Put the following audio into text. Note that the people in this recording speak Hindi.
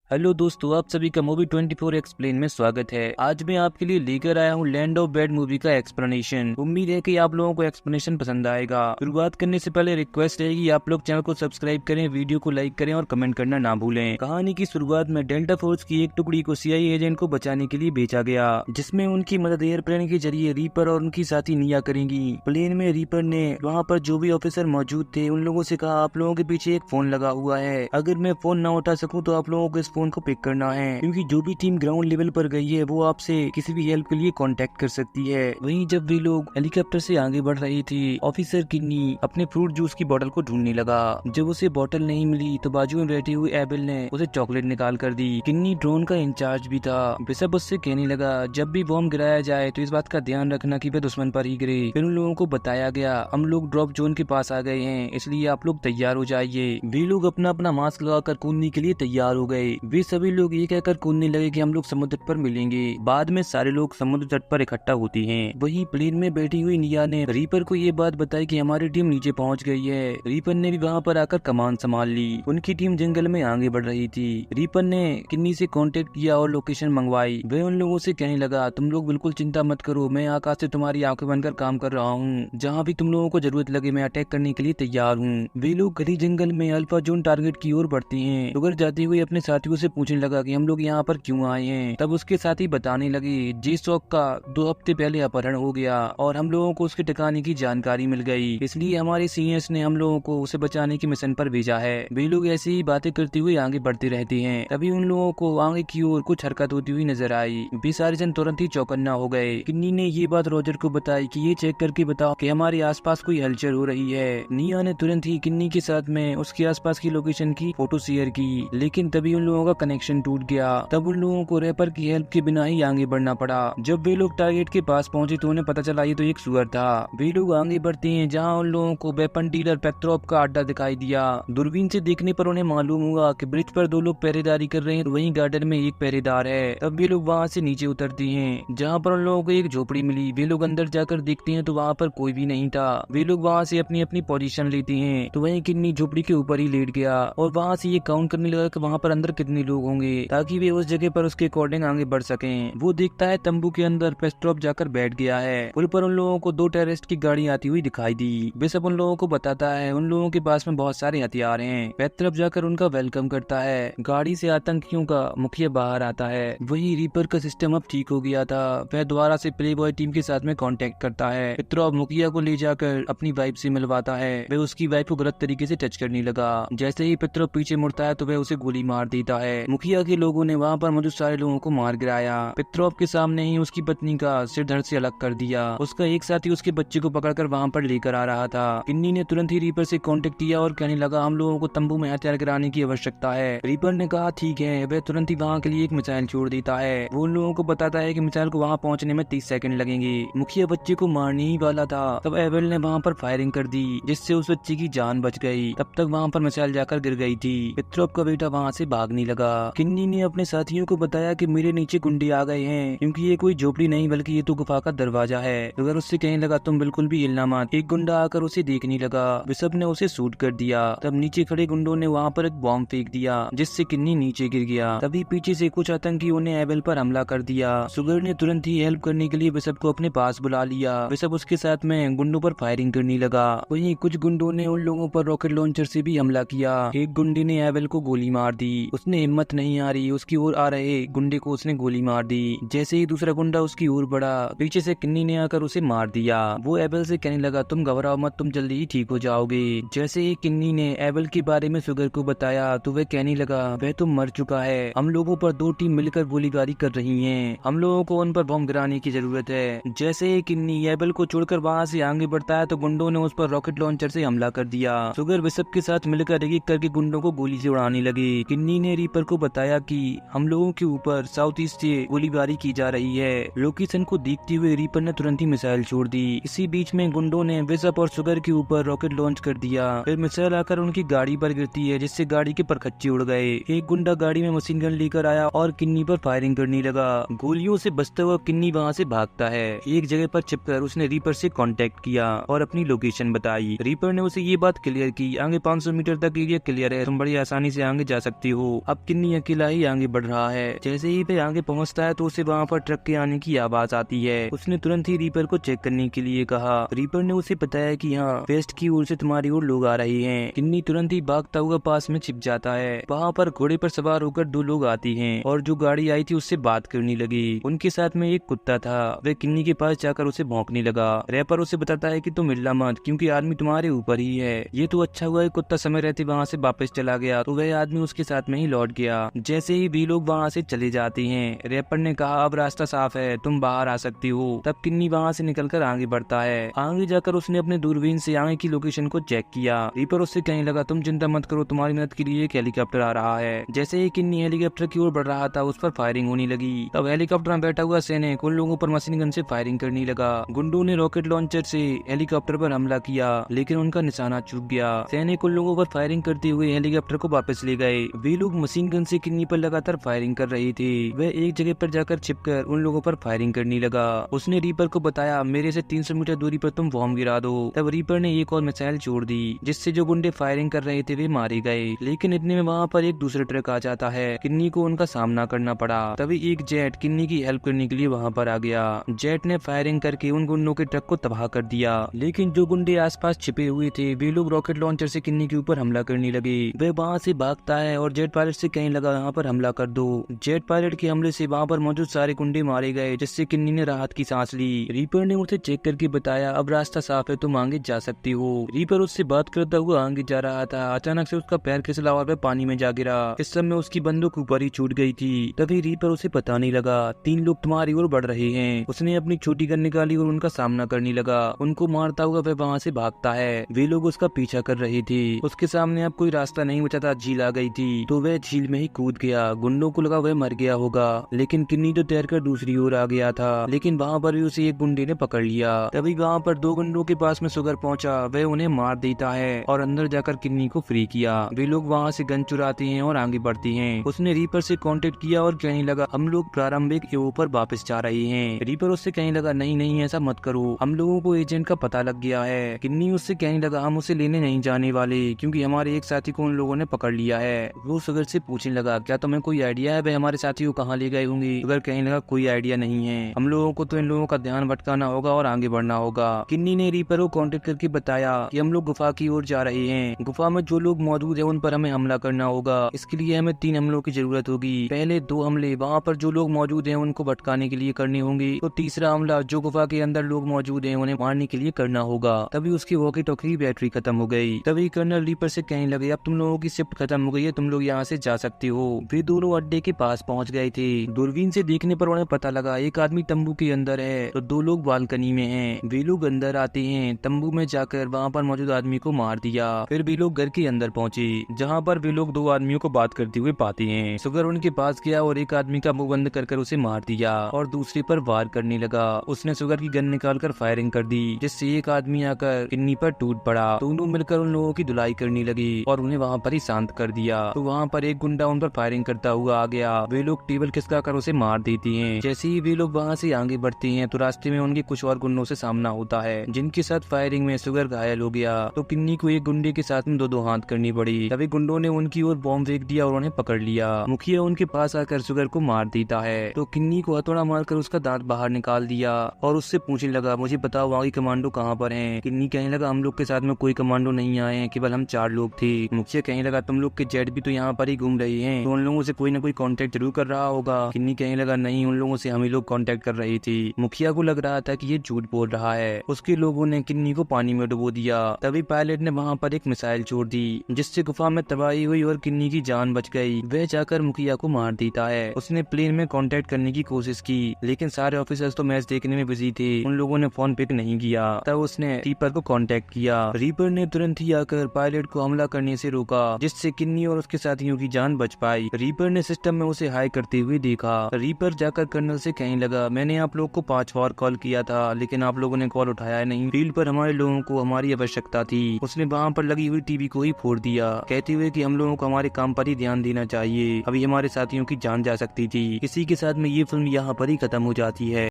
हेलो दोस्तों, आप सभी का मूवी 24 एक्सप्लेन में स्वागत है। आज मैं आपके लिए लेकर आया हूँ लैंड ऑफ बैड मूवी का एक्सप्लेनेशन। उम्मीद है कि आप लोगों को एक्सप्लेनेशन पसंद आएगा। शुरुआत करने से पहले रिक्वेस्ट रहेगी आप लोग चैनल को सब्सक्राइब करें, वीडियो को लाइक करें और कमेंट करना ना भूलें। कहानी की शुरुआत में डेल्टा फोर्स की एक टुकड़ी को सीआईए एजेंट को बचाने के लिए भेजा गया, जिसमें उनकी मदद एयरप्लेन के जरिए रीपर और उनकी साथी निया करेंगी। प्लेन में रीपर ने वहाँ पर जो भी ऑफिसर मौजूद थे उन लोगों से कहा, आप लोगों के पीछे एक फोन लगा हुआ है, अगर मैं फोन ना उठा सकूँ तो आप लोगों को इस फोन को पिक करना है, क्योंकि जो भी टीम ग्राउंड लेवल पर गई है वो आपसे किसी भी हेल्प के लिए कांटेक्ट कर सकती है। वहीं जब वे लोग हेलीकॉप्टर से आगे बढ़ रही थी, ऑफिसर किन्नी अपने फ्रूट जूस की बोतल को ढूंढने लगा। जब उसे बोतल नहीं मिली तो बाजू में बैठी हुई एबेल ने उसे चॉकलेट निकाल कर दी। किन्नी ड्रोन का इंचार्ज भी था। बिशप उससे कहने लगा, जब भी बॉम्ब गिराया जाए तो इस बात का ध्यान रखना कि वह दुश्मन पर ही गिरे। फिर उन लोगों को बताया गया, हम लोग ड्रॉप जोन के पास आ गए हैं, इसलिए आप लोग तैयार हो जाइए। वे लोग अपना अपना मास्क लगाकर कूदने के लिए तैयार हो गए। वे सभी लोग ये कहकर कूदने लगे कि हम लोग समुद्र पर मिलेंगे। बाद में सारे लोग समुद्र तट पर इकट्ठा होते हैं। वहीं प्लेन में बैठी हुई निया ने रीपर को ये बात बताई कि हमारी टीम नीचे पहुंच गई है। रीपर ने भी वहां पर आकर कमान संभाल ली। उनकी टीम जंगल में आगे बढ़ रही थी। रीपर ने किन्नी से कांटेक्ट किया और लोकेशन मंगवाई। वह उन लोगों से कहने लगा, तुम लोग बिल्कुल चिंता मत करो, मैं आकाश से तुम्हारी आंखें बनकर काम कर रहा हूँ। जहाँ भी तुम लोगों को जरूरत लगे मैं अटैक करने के लिए तैयार हूँ। वे लोग घनी जंगल में अल्फा जोन टारगेट की ओर बढ़ते हैं। शुगर जाते हुए अपने साथियों से पूछने लगा कि हम लोग यहाँ पर क्यों आए हैं। तब उसके साथी बताने लगे, जे सॉक का 2 हफ्ते पहले अपहरण हो गया और हम लोगों को उसके ठिकाने की जानकारी मिल गई, इसलिए हमारे सीनियर्स ने हम लोगों को उसे बचाने की मिशन पर भेजा है। वे लोग ऐसी ही बातें करते हुए आगे बढ़ते रहते हैं। तभी उन लोगों को आगे की ओर कुछ हरकत होती हुई नजर आई। वे सारे जन तुरंत ही चौकन्ना हो गए। किन्नी ने ये बात रॉजर को बताई कि ये चेक करके बताओ कि हमारे आसपास कोई हलचल हो रही है। निया ने तुरंत ही किन्नी के साथ में उसके आसपास की लोकेशन की फोटो शेयर की, लेकिन तभी उन लोगों का कनेक्शन टूट गया। तब उन लोगों को रैपर की हेल्प के बिना ही आगे बढ़ना पड़ा। जब वे लोग टारगेट के पास पहुंचे तो उन्हें पता चला ये तो एक सुअर था। वे लोग आगे बढ़ते हैं जहां उन लोगों को वेपन डीलर पेट्रोप का अड्डा दिखाई दिया। दूरबीन से देखने पर उन्हें मालूम हुआ कि ब्रिज पर 2 लोग पहरेदारी कर रहे हैं, वहीं गार्डन में एक पहरेदार है। तब वे लोग वहां से नीचे उतरते हैं जहां पर उन लोगों को एक झोपड़ी मिली। वे लोग अंदर जाकर देखते हैं तो वहां पर कोई भी नहीं था। वे लोग वहां से अपनी अपनी पोजीशन लेते हैं तो वहीं किन्नी झोपड़ी के ऊपर ही लेट गया और वहां से ये काउंट करने लगा कि वहां पर अंदर कितने लोग होंगे, ताकि वे उस जगह पर उसके अकॉर्डिंग आगे बढ़ सकें। वो देखता है तंबू के अंदर पेस्ट्रॉप जाकर बैठ गया है। पुल पर उन लोगों को 2 टेररिस्ट की गाड़ी आती हुई दिखाई दी। बिशप उन लोगों को बताता है उन लोगों के पास में बहुत सारे हथियार हैं। पेट्रोप जाकर उनका वेलकम करता है। गाड़ी से आतंकियों का मुखिया बाहर आता है। वही रीपर का सिस्टम अब ठीक हो गया था। वह दोबारा से प्लेबॉय टीम के साथ में कांटेक्ट करता है। पेट्रोप मुखिया को ले जाकर अपनी वाइफ से मिलवाता है। वह उसकी वाइफ को गलत तरीके से टच करने लगा। जैसे ही पेट्रोप पीछे मुड़ता है तो वह उसे गोली मार देता है। मुखिया के लोगों ने वहाँ पर मौजूद सारे लोगों को मार गिराया। पेट्रोप के सामने ही उसकी पत्नी का सिर धड़ से अलग कर दिया। उसका एक साथी उसके बच्चे को पकड़कर वहाँ पर लेकर आ रहा था। किन्नी ने तुरंत ही रीपर से कांटेक्ट किया और कहने लगा, हम लोगों को तंबू में हथियार गिराने की आवश्यकता है। रीपर ने कहा ठीक है। वह तुरंत ही वहाँ के लिए एक मिसाइल छोड़ देता है। वो उन लोगों को बताता है कि मिसाइल को वहाँ पहुँचने में 30 सेकंड लगेंगे। मुखिया बच्चे को मारने ही वाला था, तब एबेल ने वहाँ पर फायरिंग कर दी, जिससे उस बच्चे की जान बच गई। तब तक वहाँ पर मिसाइल जाकर गिर गई थी। पेट्रोप का बेटा वहाँ से भागने लगा। किन्नी ने अपने साथियों को बताया कि मेरे नीचे गुंडे आ गए हैं, क्योंकि ये कोई झोपड़ी नहीं बल्कि ये तो गुफा का दरवाजा है। अगर उससे कहने लगा तुम बिल्कुल भी हिलना मत। एक गुंडा आकर उसे देखने लगा। बिशप ने उसे शूट कर दिया। तब नीचे खड़े गुंडों ने वहाँ पर एक बॉम्ब फेंक दिया, जिससे किन्नी नीचे गिर गया। तभी पीछे से कुछ आतंकियों ने एबेल पर हमला कर दिया। सुगर ने तुरंत ही हेल्प करने के लिए बिशप को अपने पास बुला लिया। बिशप उसके साथ में गुंडों पर फायरिंग करने लगा। वहीं कुछ गुंडों ने उन लोगों पर रॉकेट लॉन्चर से भी हमला किया। एक गुंडे ने एबेल को गोली मार दी। उसने हिम्मत नहीं आ रही, उसकी ओर आ रहे गुंडे को उसने गोली मार दी। जैसे ही दूसरा गुंडा उसकी ओर बढ़ा, पीछे से किन्नी ने आकर उसे मार दिया। वो एबेल से कहने लगा, तुम घबराओ मत, तुम जल्दी ही ठीक हो जाओगे। जैसे ही किन्नी ने एबेल के बारे में सुगर को बताया तो वह कहने लगा, वह तो मर चुका है। हम लोगों पर 2 टीम मिलकर गोलीबारी कर रही हैं। हम लोगों को उन पर बम गिराने की जरूरत है। जैसे ही किन्नी एबेल को छोड़कर वहाँ से आगे बढ़ता है तो गुंडों ने उस पर रॉकेट लॉन्चर से हमला कर दिया। सुगर बिशप के साथ मिलकर एक एक करके गुंडों को गोली से उड़ाने लगे। किन्नी ने रीपर को बताया कि हम लोगों के ऊपर साउथ ईस्ट से गोलीबारी की जा रही है। लोकेशन को देखते हुए रीपर ने तुरंत ही मिसाइल छोड़ दी। इसी बीच में गुंडों ने बिशप और सुगर के ऊपर रॉकेट लॉन्च कर दिया। फिर मिसाइल आकर उनकी गाड़ी पर गिरती है, जिससे गाड़ी के परखच्चे उड़ गए। एक गुंडा गाड़ी में मशीन गन लेकर आया और किन्नी पर फायरिंग करने लगा। गोलियों से बचता हुआ किन्नी वहाँ से भागता है। एक जगह पर छिपकर उसने रीपर से कांटेक्ट किया और अपनी लोकेशन बताई। रीपर ने उसे ये बात क्लियर की, आगे 500 मीटर तक एरिया क्लियर है, तुम बड़ी आसानी से आगे जा सकती हो। अब किन्नी अकेला ही आगे बढ़ रहा है। जैसे ही वह आगे पहुंचता है तो उसे वहाँ पर ट्रक के आने की आवाज आती है। उसने तुरंत ही रीपर को चेक करने के लिए कहा। रीपर ने उसे बताया कि यहाँ वेस्ट की ओर से तुम्हारी ओर लोग आ रहे हैं। किन्नी तुरंत ही भागता हुआ पास में छिप जाता है। वहाँ पर घोड़े पर सवार होकर दो लोग आती हैं और जो गाड़ी आई थी उससे बात करने लगी। उनके साथ में एक कुत्ता था। वह किन्नी के पास जाकर उसे भौंकने लगा। रैपर उसे बताता है कि तुम हिलना मत क्योंकि आदमी तुम्हारे ऊपर ही है। ये तो अच्छा हुआ कुत्ता समय रहते वहाँ से वापस चला गया तो वह आदमी उसके साथ में ही लौट गया। जैसे ही वे लोग वहाँ से चले जाते हैं रैपर ने कहा अब रास्ता साफ है, तुम बाहर आ सकती हो। तब किन्नी वहाँ से निकलकर आगे बढ़ता है। आगे जाकर उसने अपने दूरबीन से आगे की लोकेशन को चेक किया। रीपर उससे कहने लगा तुम चिंता मत करो, तुम्हारी मदद के लिए एक हेलीकॉप्टर आ रहा है। जैसे ही किन्नी हेलीकॉप्टर की ओर बढ़ रहा था उस पर फायरिंग होने लगी। तब हेलीकॉप्टर में बैठा हुआ सैनिक उन लोगों पर मशीन गन से फायरिंग करने लगा। गुंडों ने रॉकेट लॉन्चर से हेलीकॉप्टर पर हमला किया लेकिन उनका निशाना चूक गया। सैनिक उन लोगों पर फायरिंग करते हुए हेलीकॉप्टर को वापस ले गए। वे लोग मशीन गन से किन्नी पर लगातार फायरिंग कर रहे थे। वह एक जगह पर जाकर छिपकर उन लोगों पर फायरिंग करने लगा। उसने रीपर को बताया मेरे से 300 मीटर दूरी पर तुम बॉम्ब गिरा दो। तब रीपर ने एक और मिसाइल छोड़ दी जिससे जो गुंडे फायरिंग कर रहे थे वे मारे गए। लेकिन इतने में वहाँ पर एक दूसरा ट्रक आ जाता है। किन्नी को उनका सामना करना पड़ा। तभी एक जेट किन्नी की हेल्प करने के लिए वहाँ पर आ गया। जेट ने फायरिंग करके उन गुंडों के ट्रक को तबाह कर दिया। लेकिन जो गुंडे आसपास छिपे हुए थे वे लोग रॉकेट लॉन्चर से किन्नी के ऊपर हमला करने लगे। वह वहाँ से भागता है और जेट पायलट से कहने लगा यहाँ पर हमला कर दो। जेट पायलट के हमले से वहाँ पर मौजूद सारे गुंडे मारे गए जिससे किन्नी ने राहत की सांस ली। रीपर ने उसे चेक करके बताया अब रास्ता साफ है, तुम आगे जा सकती हो। रीपर उससे बात करता हुआ आगे जा रहा था। अचानक से उसका पैर फिसला और वह पानी में जा गिरा। इस समय उसकी बंदूक ऊपर ही छूट गई थी। तभी रीपर उसे पता नहीं लगा 3 लोग तुम्हारी ओर बढ़ रहे हैं। उसने अपनी छोटी गन निकाली और उनका सामना करने लगा। उनको मारता हुआ वह वहाँ से भागता है। वे लोग उसका पीछा कर रहे थे। उसके सामने अब कोई रास्ता नहीं बचा था, झील आ गई थी तो वह झील में ही कूद गया। गुंडों को लगा वह मर गया होगा लेकिन किन्नी तो तैरकर दूसरी ओर आ गया था। लेकिन वहाँ पर भी उसे एक गुंडे ने पकड़ लिया। तभी वहाँ पर 2 गुंडों के पास में सुगर पहुंचा। वह उन्हें मार देता है और अंदर जाकर किन्नी को फ्री किया। वे लोग वहाँ से गन चुराते हैं और आगे बढ़ते हैं। उसने रीपर से कांटेक्ट किया और कहने लगा हम लोग प्रारंभिक एओ पर वापस जा रहे हैं। रीपर उससे कहने लगा नहीं नहीं ऐसा मत करो, हम लोगों को एजेंट का पता लग गया है। किन्नी उससे कहने लगा हम उसे लेने नहीं जाने वाले क्योंकि हमारे एक साथी को उन लोगों ने पकड़ लिया है। वो सुगर से पूछने लगा क्या तुम्हें कोई आइडिया है वे हमारे साथी को कहाँ ले गए होंगे। सुगर कहने लगा कोई आइडिया नहीं है, हम लोगों को तो इन लोगों का ध्यान भटकाना होगा और आगे बढ़ना होगा। किन्नी ने रीपर को कांटेक्ट करके बताया कि हम लोग गुफा की ओर जा रहे हैं। गुफा में जो लोग मौजूद है उन पर हमें हमला करना होगा। इसके लिए हमें 3 हमलों की जरूरत होगी। पहले 2 हमले वहाँ पर जो लोग मौजूद हैं उनको भटकाने के लिए करने होंगे तो तीसरा हमला जो गुफा के अंदर लोग मौजूद हैं उन्हें मारने के लिए करना होगा। तभी उसकी वॉकी टॉकी की बैटरी खत्म हो गई। तभी कर्नल रीपर से कहने लगे अब तुम लोगों की शिफ्ट खत्म हो गई है, तुम लोग यहाँ से जा सकते हो। वे दोनों अड्डे के पास पहुँच गए थे। दूरबीन से देखने पर उन्हें पता लगा एक आदमी तंबू के अंदर है तो 2 लोग बालकनी में हैं। वे लोग अंदर आते हैं। तंबू में जाकर वहाँ पर मौजूद आदमी को मार दिया। फिर वे लोग घर के अंदर पहुँचे जहाँ पर वे लोग 2 आदमियों को बात करते हुए पाते हैं। सुगर उनके पास गया और एक आदमी का मुंह बंद कर उसे मार दिया और दूसरे पर वार करने लगा। उसने सुगर की गन निकालकर फायरिंग कर दी जिससे एक आदमी आकर किन्नी पर टूट पड़ा। दोनों मिलकर उन लोगों की धुलाई करने लगी और उन्हें वहाँ पर ही शांत कर दिया। तो वहाँ पर एक गुंडा उन पर फायरिंग करता हुआ आ गया। वे लोग टेबल खिसका कर उसे मार देते हैं। जैसे ही वे लोग वहाँ से आगे बढ़ते हैं तो रास्ते में उनके कुछ और गुंडों से सामना होता है जिनके साथ फायरिंग में सुगर घायल हो गया। तो किन्नी को एक गुंडे के साथ में 2-2 हाथ करनी पड़ी। तभी गुंडों ने उनकी ओर बॉम्ब फेंक दिया और उन्हें पकड़ लिया। मुखिया उनके पास आकर सुगर को मार देता है तो किन्नी को हथौड़ा मारकर उसका दांत बाहर निकाल दिया और उससे पूछने लगा मुझे बताओ वहाँ की कमांडो कहाँ पर हैं। किन्नी कहने लगा हम लोग के साथ में कोई कमांडो नहीं आए हैं, केवल हम 4 लोग थे। मुखिया कहने लगा तुम लोग के जेट भी तो यहाँ पर ही घूम रहे हैं तो उन लोगों से कोई न कोई कांटेक्ट जरूर कर रहा होगा। किन्नी कहने लगा नहीं, उन लोगों से हम ही लोग कांटेक्ट कर रहे थे। मुखिया को लग रहा था कि ये झूठ बोल रहा है। उसके लोगों ने किन्नी को पानी में डुबो दिया। तभी पायलट ने वहाँ पर एक मिसाइल छोड़ दी जिससे गुफा में तबाही हुई और किन्नी की जान बच गई। वह जाकर मुखिया को मार देता है। उसने प्लेन में कांटेक्ट करने की कोशिश की लेकिन सारे ऑफिसर्स तो मैच देखने में बिजी थे, उन लोगों ने फोन पिक नहीं किया। तब उसने रीपर को कांटेक्ट किया। रीपर ने तुरंत ही आकर पायलट को हमला करने से रोका जिससे किन्नी और उसके साथियों की जान बच पाई। रीपर ने सिस्टम में उसे हाई करते हुए देखा। रीपर जाकर कर्नल से कहने लगा मैंने आप लोग को 5 बार कॉल किया था लेकिन आप लोगों ने कॉल उठाया नहीं। फील्ड पर हमारे लोगों को हमारी आवश्यकता थी। उसने वहाँ पर लगी हुई टीवी को ही फोड़ दिया कहते हुए कि हम लोगों को हमारे काम पर ही ध्यान देना चाहिए, अभी हमारे साथियों की जान जा सकती थी। इसी के साथ में ये फिल्म यहाँ पर ही खत्म हो जाती है।